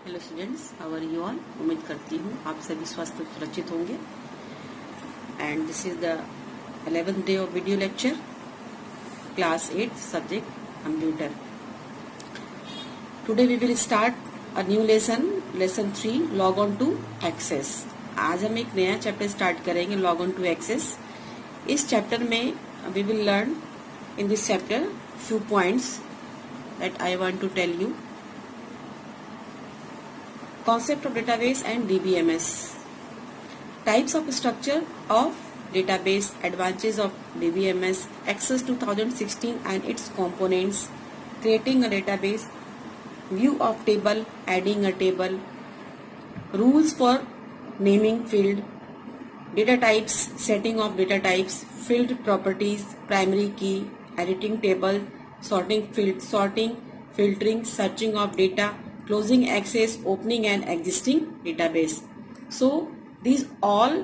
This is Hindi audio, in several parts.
Hello students, how are you all. उम्मीद करती हूँ आप सभी स्वस्थ और सुरक्षित होंगे। And this is the 11th day of video lecture, class 8, subject computer. Today we will start a new lesson 3, log on to Access. आज हम एक नया चैप्टर स्टार्ट करेंगे, लॉग ऑन टू एक्सेस। इस चैप्टर में we will learn in this chapter few points that I want to tell you. Concept of database and DBMS. Types of structure of database, advantages of DBMS, Access 2016 and its components, creating a database, view of table, adding a table, rules for naming field, data types, setting of data types, field properties, primary key, editing table, sorting field, sorting, filtering, searching of data, closing access, opening and existing database. So these all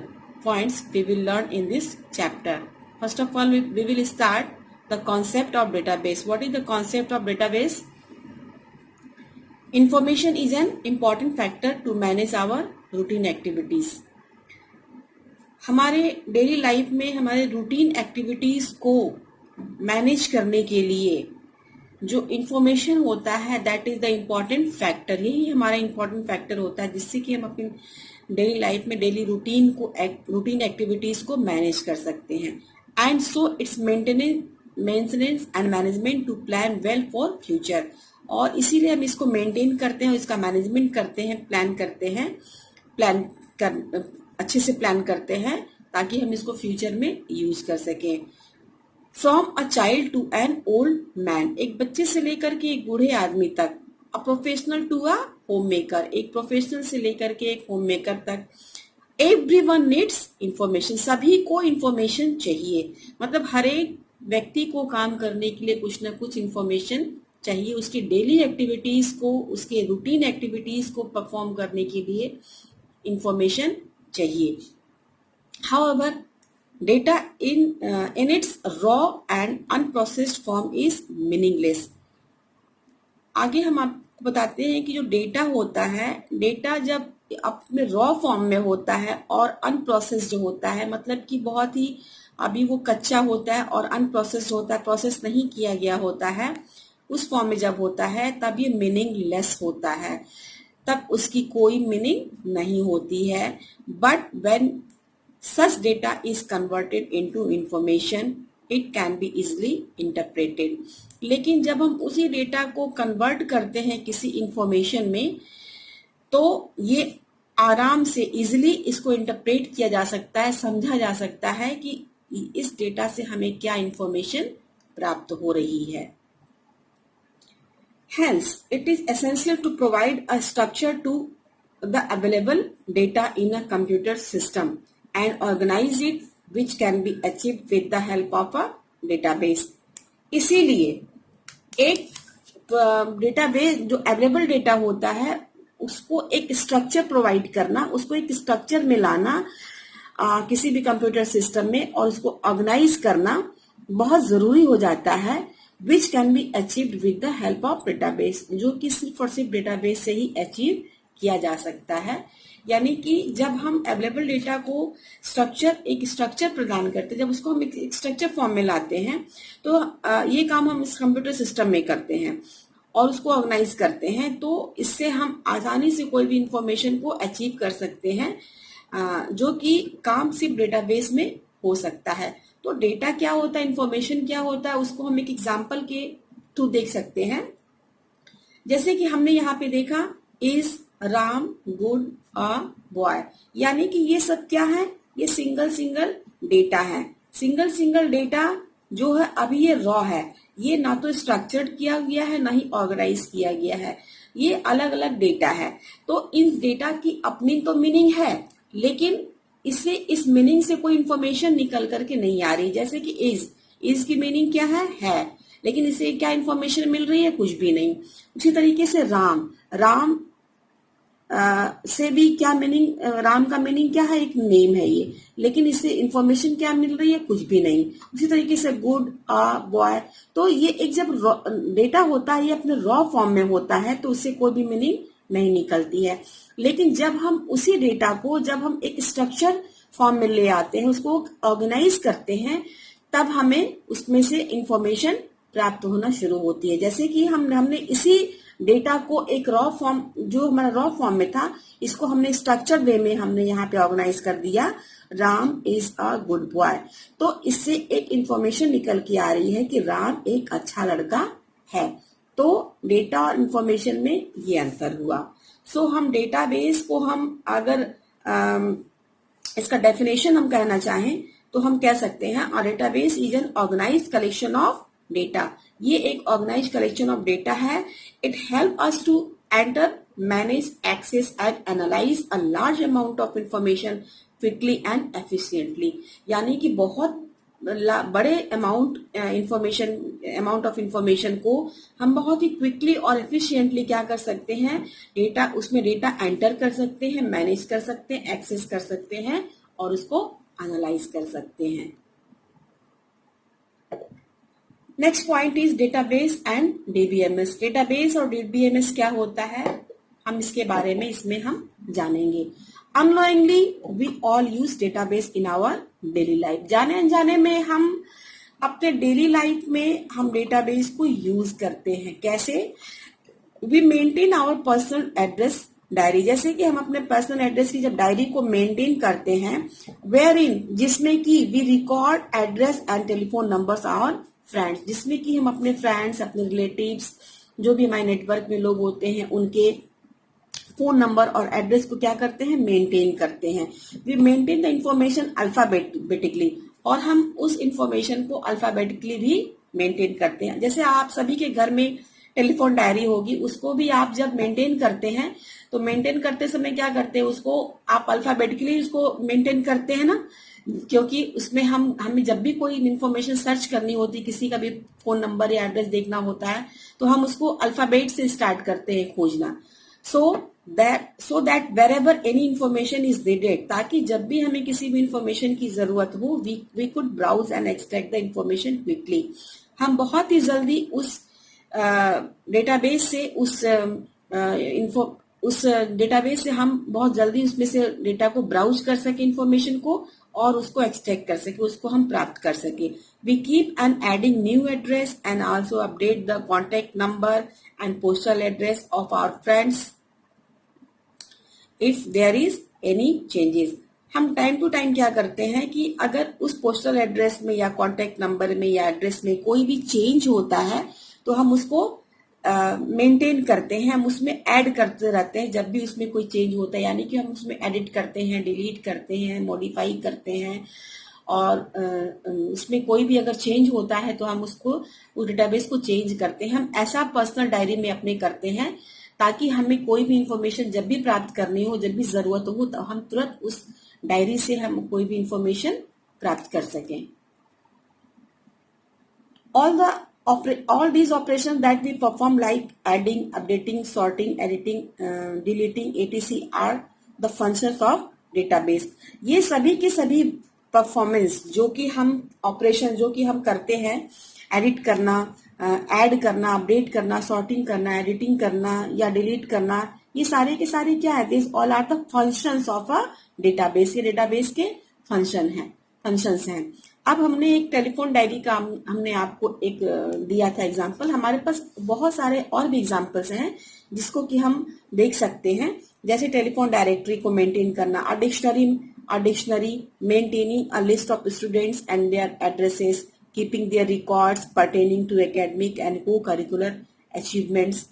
points we will learn in this chapter. First of all, we will start the concept of database. What is the concept of database? Information is an important factor to manage our routine activities. हमारे डेली लाइफ में हमारे रूटीन एक्टिविटीज को मैनेज करने के लिए जो इंफॉर्मेशन होता है, that is the important factor. यही हमारा इम्पॉर्टेंट फैक्टर होता है जिससे कि हम अपनी डेली लाइफ में डेली रूटीन एक्टिविटीज को मैनेज कर सकते हैं। And so it's maintenance and management to plan well for future. और इसीलिए हम इसको मेंटेन करते हैं, इसका मैनेजमेंट करते हैं, अच्छे से प्लान करते हैं ताकि हम इसको फ्यूचर में यूज कर सकें। From a child to an old man, एक बच्चे से लेकर के एक बूढ़े आदमी तक, a professional to a homemaker, एक प्रोफेशनल से लेकर के एक होम मेकर तक, एवरीवन नीड्स इंफॉर्मेशन, सभी को इंफॉर्मेशन चाहिए। मतलब हर एक व्यक्ति को काम करने के लिए कुछ ना कुछ इंफॉर्मेशन चाहिए, उसकी डेली एक्टिविटीज को, उसके रूटीन एक्टिविटीज को परफॉर्म करने के लिए इंफॉर्मेशन चाहिए। However, data in its raw and unprocessed form is meaningless. आगे हम आपको बताते हैं कि जो डेटा होता है, डेटा जब अपने रॉ फॉर्म में होता है और अनप्रोसेस्ड होता है, मतलब कि बहुत ही अभी वो कच्चा होता है और अनप्रोसेस्ड होता है, प्रोसेस नहीं किया गया होता है, उस फॉर्म में जब होता है तब ये मीनिंगलेस होता है, तब उसकी कोई मीनिंग नहीं होती है। But when such data is converted into information, it can be easily interpreted. लेकिन जब हम उसी डेटा को कन्वर्ट करते हैं किसी इंफॉर्मेशन में, तो ये आराम से इजिली इसको इंटरप्रेट किया जा सकता है, समझा जा सकता है कि इस डेटा से हमें क्या इंफॉर्मेशन प्राप्त हो रही है। Hence, it is essential to provide a structure to the available data in a computer system and organize it, which can be achieved with the help of a database. इसीलिए एक डेटाबेस, जो अवेलेबल डेटा होता है, उसको एक स्ट्रक्चर प्रोवाइड करना, उसको एक स्ट्रक्चर में लाना किसी भी कंप्यूटर सिस्टम में, और उसको ऑर्गेनाइज करना बहुत जरूरी हो जाता है। Which can be achieved with the help of database, जो कि सिर्फ और सिर्फ डेटाबेस से ही अचीव किया जा सकता है। यानी कि जब हम अवेलेबल डेटा को एक स्ट्रक्चर प्रदान करते हैं, जब उसको हम एक स्ट्रक्चर फॉर्म में लाते हैं, तो ये काम हम इस कंप्यूटर सिस्टम में करते हैं और उसको ऑर्गेनाइज करते हैं, तो इससे हम आसानी से कोई भी इंफॉर्मेशन को अचीव कर सकते हैं, जो कि काम सिर्फ डेटाबेस में हो सकता है। तो डेटा क्या होता है, इंफॉर्मेशन क्या होता है, उसको हम एक एग्जांपल के थ्रू देख सकते हैं। जैसे कि हमने यहाँ पे देखा, is Ram good a boy, यानी कि ये सब क्या है, ये सिंगल डेटा है। सिंगल डेटा जो है अभी ये रॉ है, ये ना तो स्ट्रक्चर्ड किया गया है, ना ही ऑर्गेनाइज किया गया है, ये अलग अलग डेटा है। तो इन डेटा की अपनी तो मीनिंग है, लेकिन इससे इस मीनिंग से कोई इंफॉर्मेशन निकल करके नहीं आ रही। जैसे कि इज की मीनिंग क्या है, लेकिन इससे क्या इंफॉर्मेशन मिल रही है, कुछ भी नहीं। उसी तरीके से राम से भी क्या मीनिंग, राम का मीनिंग क्या है, एक नेम है ये, लेकिन इससे इंफॉर्मेशन क्या मिल रही है, कुछ भी नहीं। उसी तरीके से गुड अ बॉय, तो ये एक जब डेटा होता है, ये अपने रॉ फॉर्म में होता है, तो उससे कोई भी मीनिंग नहीं निकलती है। लेकिन जब हम उसी डेटा को जब हम एक स्ट्रक्चर फॉर्म में ले आते हैं, उसको ऑर्गेनाइज करते हैं, तब हमें उसमें से इंफॉर्मेशन प्राप्त होना शुरू होती है। जैसे कि हमने इसी डेटा को एक रॉ फॉर्म, जो हमारा रॉ फॉर्म में था, इसको हमने स्ट्रक्चर वे में हमने यहाँ पे ऑर्गेनाइज कर दिया, Ram is a good boy. तो इससे एक इंफॉर्मेशन निकल के आ रही है कि राम एक अच्छा लड़का है। तो डेटा और इंफॉर्मेशन में ये अंतर हुआ। सो हम डेटाबेस को हम अगर इसका डेफिनेशन हम कहना चाहें तो हम कह सकते हैं a database is an organised collection of data. ये एक ऑर्गेनाइज्ड कलेक्शन ऑफ डेटा है। It help us to enter, manage, access and analyse a large amount of information quickly and efficiently. यानी कि बहुत बड़े अमाउंट ऑफ इंफॉर्मेशन को हम बहुत ही क्विकली और एफिशिएंटली क्या कर सकते हैं, डेटा, उसमें डेटा एंटर कर सकते हैं, मैनेज कर सकते हैं, एक्सेस कर सकते हैं और उसको एनालाइज कर सकते हैं। Next point is database and DBMS. Database और डीबीएमएस क्या होता है, हम इसके बारे में इसमें हम जानेंगे। Unknowingly, we all use database in our daily life. जाने अनजाने में हम अपने डेली लाइफ में हम डेटाबेस को यूज करते हैं। कैसे? We maintain our personal address diary. जैसे कि हम अपने पर्सनल एड्रेस की जब डायरी को मेंटेन करते हैं, wherein जिसमें कि we record address and telephone numbers our friends, जिसमें कि हम अपने फ्रेंड्स, अपने रिलेटिव्स, जो भी हमारे नेटवर्क में लोग होते हैं, उनके फोन नंबर और एड्रेस को क्या करते हैं, मेंटेन करते हैं। We maintain the information alphabetically, और हम उस इंफॉर्मेशन को अल्फाबेटिकली भी मेंटेन करते हैं। जैसे आप सभी के घर में टेलीफोन डायरी होगी, उसको भी आप जब मेंटेन करते हैं तो मेंटेन करते समय क्या करते हैं, उसको आप अल्फाबेटिकली उसको मेंटेन करते हैं ना, क्योंकि उसमें हमें जब भी कोई इंफॉर्मेशन सर्च करनी होती, किसी का भी फोन नंबर या एड्रेस देखना होता है, तो हम उसको अल्फाबेट से स्टार्ट करते हैं खोजना। so that wherever any information is needed, ताकि जब भी हमें किसी भी इंफॉर्मेशन की जरूरत हो, we could browse and extract the information quickly। हम बहुत ही जल्दी उस डेटाबेस से उस डेटाबेस से हम बहुत जल्दी उसमें से डेटा को ब्राउज कर सके, इंफॉर्मेशन को, और उसको एक्सट्रैक्ट कर सके, उसको हम प्राप्त कर सके। We keep and adding new address and also update the contact number and postal address of our friends if there is any changes. हम टाइम टू टाइम क्या करते हैं कि अगर उस पोस्टल एड्रेस में या कॉन्टेक्ट नंबर में या एड्रेस में कोई भी चेंज होता है तो हम उसको मेंटेन करते हैं, हम उसमें ऐड करते रहते हैं जब भी उसमें कोई चेंज होता है। यानी कि हम उसमें एडिट करते हैं, डिलीट करते हैं, मॉडिफाई करते हैं, और उसमें कोई भी अगर चेंज होता है तो हम उसको, उस डेटाबेस को चेंज करते हैं। हम ऐसा पर्सनल डायरी में अपने करते हैं ताकि हमें कोई भी इंफॉर्मेशन जब भी प्राप्त करनी हो, जब भी जरूरत हो, तो हम तुरंत उस डायरी से हम कोई भी इंफॉर्मेशन प्राप्त कर सकें। All these operations that we perform like adding, updating, sorting, editing, deleting, etc. are the functions of database। ये सभी के सभी परफॉर्मेंस जो कि हम ऑपरेशन जो कि हम करते हैं, एडिट करना, ऐड करना, अपडेट करना, सॉर्टिंग करना, एडिटिंग करना या डिलीट करना, ये सारे के सारे क्या है, this all are the functions of a database. ये डेटाबेस के फंक्शंस हैं। अब हमने एक टेलीफोन डायरी का हमने आपको एक दिया था एग्जांपल, हमारे पास बहुत सारे और भी एग्जांपल्स हैं जिसको कि हम देख सकते हैं। जैसे टेलीफोन डायरेक्टरी को मेंटेन करना, a dictionary maintaining a list of students and their addresses, keeping their records pertaining to academic and cocurricular achievements,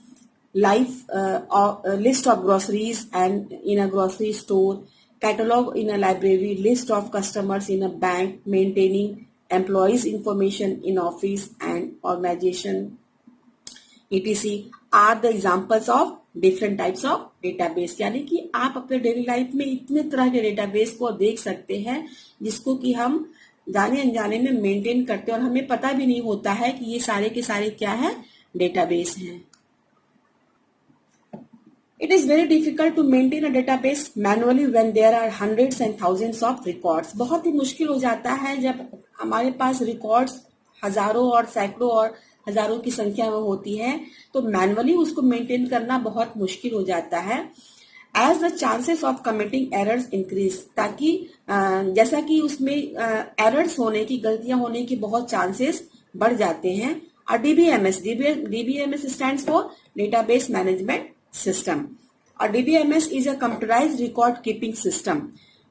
list of groceries and in a grocery store, catalog in a library, list of customers in a bank, maintaining employees information in office and organization, etc. are the examples of different types of database। यानी कि आप अपने डेली लाइफ में इतने तरह के डेटाबेस को देख सकते हैं जिसको कि हम जाने अनजाने में मेंटेन करते हैं और हमें पता भी नहीं होता है कि ये सारे के सारे क्या है, डेटाबेस हैं। It is very difficult to maintain a database manually when there are hundreds and thousands of records। बहुत ही मुश्किल हो जाता है जब हमारे पास रिकॉर्ड्स हजारों और सैकड़ों और हजारों की संख्या में होती है, तो मैनुअली उसको मेंटेन करना बहुत मुश्किल हो जाता है। As the chances of committing errors increase, ताकि जैसा कि उसमें एरर्स होने की, गलतियां होने की बहुत चांसेस बढ़ जाते हैं। और DBMS stands for database management system. और DBMS is a computerised record keeping system.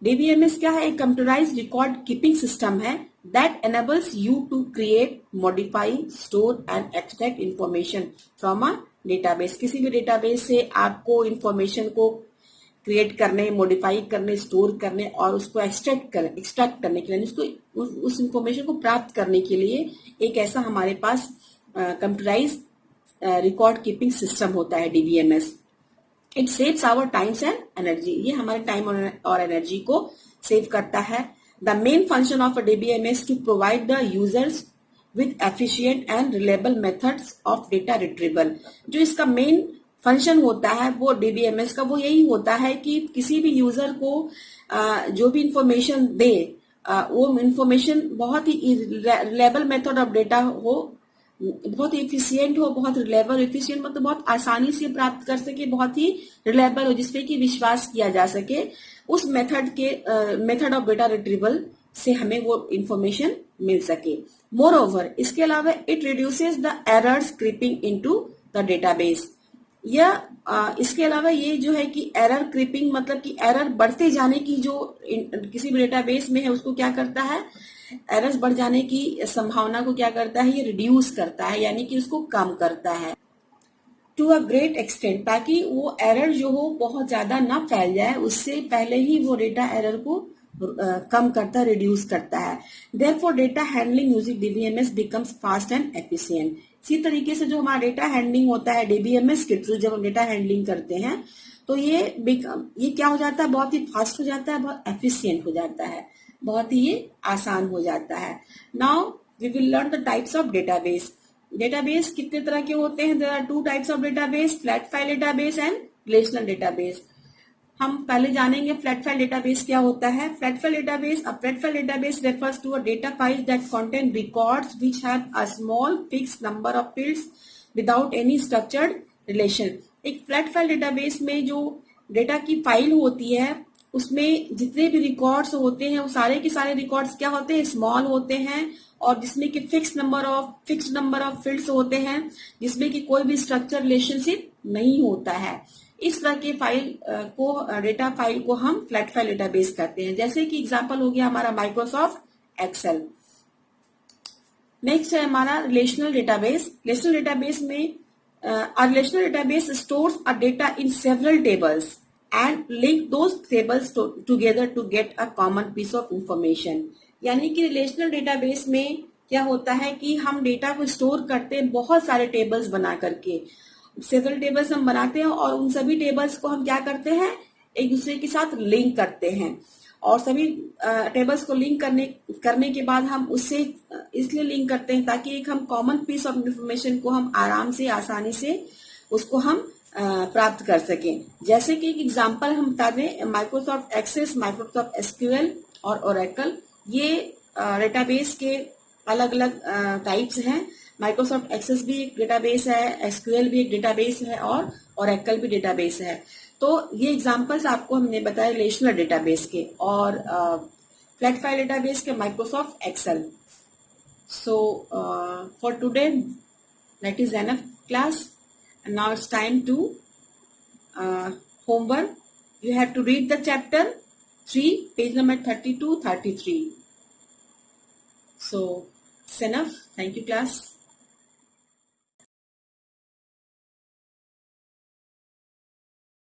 DBMS क्या है? एक कंप्यूटराइज्ड रिकॉर्ड कीपिंग सिस्टम है that enables you to create, modify, store and extract information from a database। किसी भी डेटाबेस से आपको इंफॉर्मेशन को क्रिएट करने, मॉडिफाई करने, स्टोर करने और उसको एक्सट्रैक्ट करने के लिए, उसको उस इंफॉर्मेशन को प्राप्त करने के लिए एक ऐसा हमारे पास कंप्यूटराइज रिकॉर्ड कीपिंग सिस्टम होता है DBMS. It saves our times and energy, ये हमारे टाइम और एनर्जी को सेव करता है। The main function of a DBMS to provide the users with efficient and reliable methods of data retrieval. जो इसका मेन फंक्शन होता है वो डीबीएमएस का वो यही होता है कि किसी भी यूजर को जो भी इंफॉर्मेशन दे, वो इंफॉर्मेशन बहुत ही रिलायबल मेथड ऑफ डेटा हो, बहुत इफिशियंट हो, बहुत रिलायबल। इफिशियंट मतलब बहुत आसानी से प्राप्त कर सके, बहुत ही रिलायबल हो, जिसपे कि विश्वास किया जा सके। उस मेथड ऑफ डेटा रिट्रीवल से हमें वो इंफॉर्मेशन मिल सके। मोर ओवर, इसके अलावा it reduces the errors creeping into the database. या इसके अलावा ये जो है कि एरर क्रीपिंग मतलब कि एरर बढ़ते जाने की जो किसी भी डेटाबेस में है उसको क्या करता है, एरर्स बढ़ जाने की संभावना को क्या करता है, ये रिड्यूस करता है, यानी कि उसको कम करता है टू अ ग्रेट एक्सटेंट, ताकि वो एरर जो हो बहुत ज्यादा ना फैल जाए, उससे पहले ही वो डेटा एरर को कम करता, रिड्यूस करता है। Therefore data handling using DBMS becomes fast and efficient. इसी तरीके से जो हमारा डेटा हैंडलिंग होता है डीबीएमएस के थ्रू, जब हम डेटा हैंडलिंग करते हैं तो ये क्या हो जाता है, बहुत ही फास्ट हो जाता है, बहुत एफिशिएंट हो जाता है, बहुत ही ये आसान हो जाता है। Now we will learn the types of database. Database कितने तरह के होते हैं? There are two types of database, flat file database and relational database. हम पहले जानेंगे फ्लैट फाइल डेटाबेस क्या होता है। Flat file database, a flat file database refers to a data file that contain records which have a small fixed number of fields without any structured relation। एक फ्लैट फाइल डेटाबेस में जो डेटा की फाइल होती है उसमें जितने भी रिकॉर्ड्स होते हैं वो सारे के सारे रिकॉर्ड्स क्या होते हैं, स्मॉल होते हैं, और जिसमें कि फिक्स नंबर ऑफ फील्ड्स होते हैं, जिसमें कि कोई भी स्ट्रक्चर रिलेशनशिप नहीं होता है। इस तरह के फाइल को, डेटा फाइल को हम फ्लैट फाइल डेटाबेस कहते हैं। जैसे कि एग्जांपल हो गया हमारा माइक्रोसॉफ्ट एक्सेल। नेक्स्ट है हमारा रिलेशनल डेटाबेस। रिलेशनल डेटाबेस में relational database stores a data in several tables and link those tables together to get a common piece of information। यानी कि रिलेशनल डेटाबेस में क्या होता है कि हम डेटा को स्टोर करते हैं बहुत सारे टेबल्स बना करके, सेवरल टेबल्स हम बनाते हैं और उन सभी टेबल्स को हम क्या करते हैं, एक दूसरे के साथ लिंक करते हैं। और सभी टेबल्स को लिंक करने के बाद हम उससे इसलिए लिंक करते हैं ताकि एक हम कॉमन पीस ऑफ इंफॉर्मेशन को हम आराम से, आसानी से उसको हम प्राप्त कर सकें। जैसे कि एक एग्जांपल हम बता दें, माइक्रोसॉफ्ट एक्सेस, माइक्रोसॉफ्ट एसक्यूएल और ओरेकल, ये डेटाबेस के अलग अलग टाइप्स हैं। माइक्रोसॉफ्ट एक्सेस भी एक डेटाबेस है, एसक्यूएल भी एक डेटाबेस है और ओरेकल भी डेटाबेस है। तो ये एग्जांपल्स आपको हमने बताया रिलेशनल डेटाबेस के और फ्लैट फाइल डेटाबेस के Microsoft Excel. So for today that is enough class. And now it's time to homework. You have to read the chapter 3, page number 32-33. So it's enough. Thank you, class.